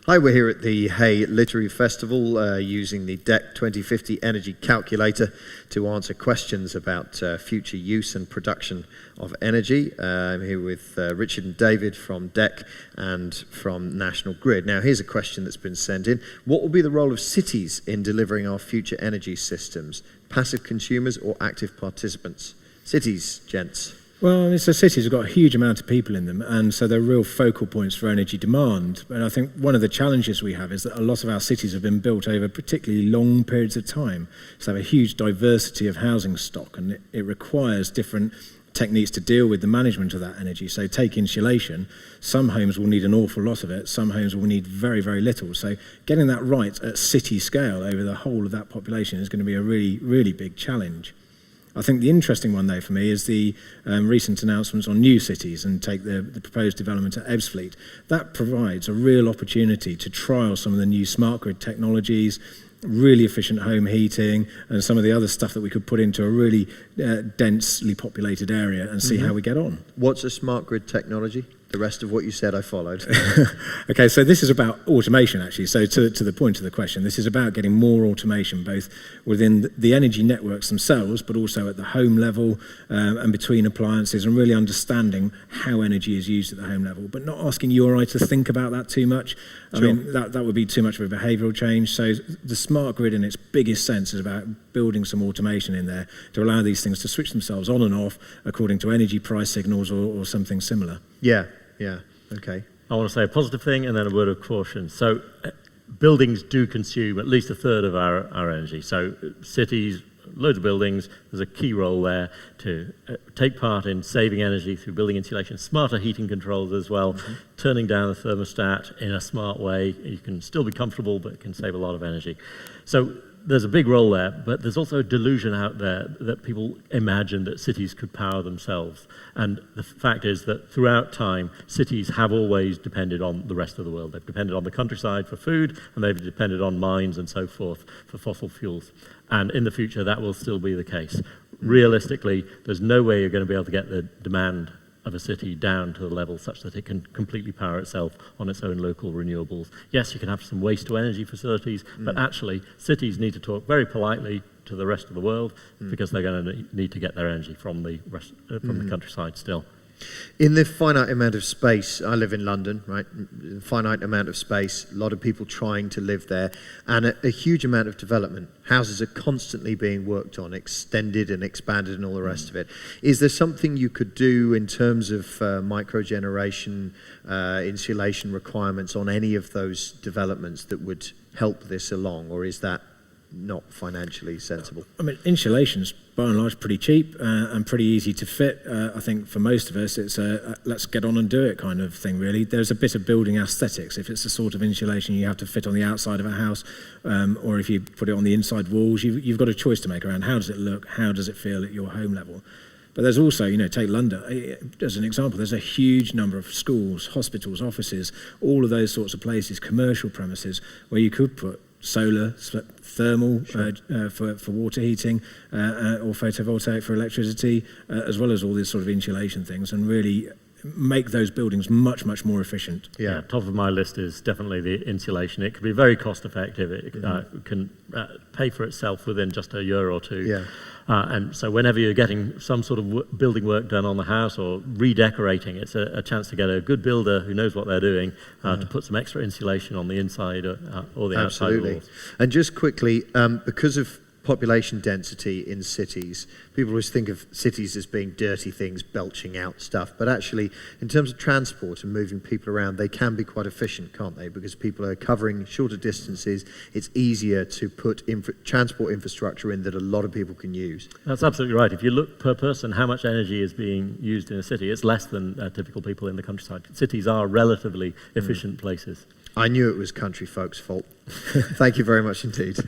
Hi, we're here at the Hay Literary Festival using the Dept 2050 Energy Calculator to answer questions about future use and production of energy. I'm here with Richard and David from DEC and from National Grid. Now, here's a question that's been sent in. What will be the role of cities in delivering our future energy systems? Passive consumers or active participants? Cities, gents. Well, so cities have got a huge amount of people in them, and so they're real focal points for energy demand. And I think one of the challenges we have is that a lot of our cities have been built over particularly long periods of time. So they have a huge diversity of housing stock, and it requires different techniques to deal with the management of that energy. So take insulation. Some homes will need an awful lot of it. Some homes will need very, very little. So getting that right at city scale over the whole of that population is going to be a really, really big challenge. I think the interesting one, though, for me is the recent announcements on new cities, and take the proposed development at Ebbsfleet. That provides a real opportunity to trial some of the new smart grid technologies, really efficient home heating, and some of the other stuff that we could put into a really densely populated area and see how we get on. What's a smart grid technology? The rest of what you said I followed. Okay, so this is about automation, actually. So to the point of the question, this is about getting more automation, both within the energy networks themselves, but also at the home level and between appliances, and really understanding how energy is used at the home level, but not asking you or I to think about that too much. I mean, that would be too much of a behavioural change. So the smart grid in its biggest sense is about building some automation in there to allow these things to switch themselves on and off according to energy price signals or something similar. Yeah, okay. I want to say a positive thing and then a word of caution. So buildings do consume at least a third of our energy. So cities, loads of buildings, there's a key role there to take part in saving energy through building insulation, smarter heating controls as well, turning down the thermostat in a smart way. You can still be comfortable, but it can save a lot of energy. So there's a big role there, but there's also a delusion out there that people imagine that cities could power themselves. And the fact is that throughout time, cities have always depended on the rest of the world. They've depended on the countryside for food, and they've depended on mines and so forth for fossil fuels. And in the future, that will still be the case. Realistically, there's no way you're going to be able to get the demand of a city down to the level such that it can completely power itself on its own local renewables. Yes, you can have some waste-to-energy facilities, but actually cities need to talk very politely to the rest of the world because they're going to need to get their energy from the countryside still. In the finite amount of space, I live in London, right? Finite amount of space, a lot of people trying to live there, and a huge amount of development. Houses are constantly being worked on, extended and expanded and all the rest of it. Is there something you could do in terms of microgeneration, insulation requirements on any of those developments that would help this along, or is that not financially sensible? I mean, insulation's by and large pretty cheap and pretty easy to fit. I think for most of us it's a let's get on and do it kind of thing, really. There's a bit of building aesthetics. If it's the sort of insulation you have to fit on the outside of a house, or if you put it on the inside walls, you've got a choice to make around how does it look, how does it feel at your home level. But there's also, take London as an example, there's a huge number of schools, hospitals, offices, all of those sorts of places, commercial premises, where you could put solar, thermal for water heating, or photovoltaic for electricity, as well as all these sort of insulation things, and really make those buildings much, much more efficient. Yeah, top of my list is definitely the insulation. It can be very cost effective. It can pay for itself within just a year or two. Yeah. And so whenever you're getting some sort of building work done on the house or redecorating, it's a chance to get a good builder who knows what they're doing to put some extra insulation on the inside or the outside walls. And just quickly, because of population density in cities, people always think of cities as being dirty things, belching out stuff, but actually in terms of transport and moving people around, they can be quite efficient, can't they? Because people are covering shorter distances, it's easier to put transport infrastructure in that a lot of people can use. That's absolutely right. If you look per person how much energy is being used in a city, it's less than typical people in the countryside. Cities are relatively efficient places. I knew it was country folks' fault. Thank you very much indeed.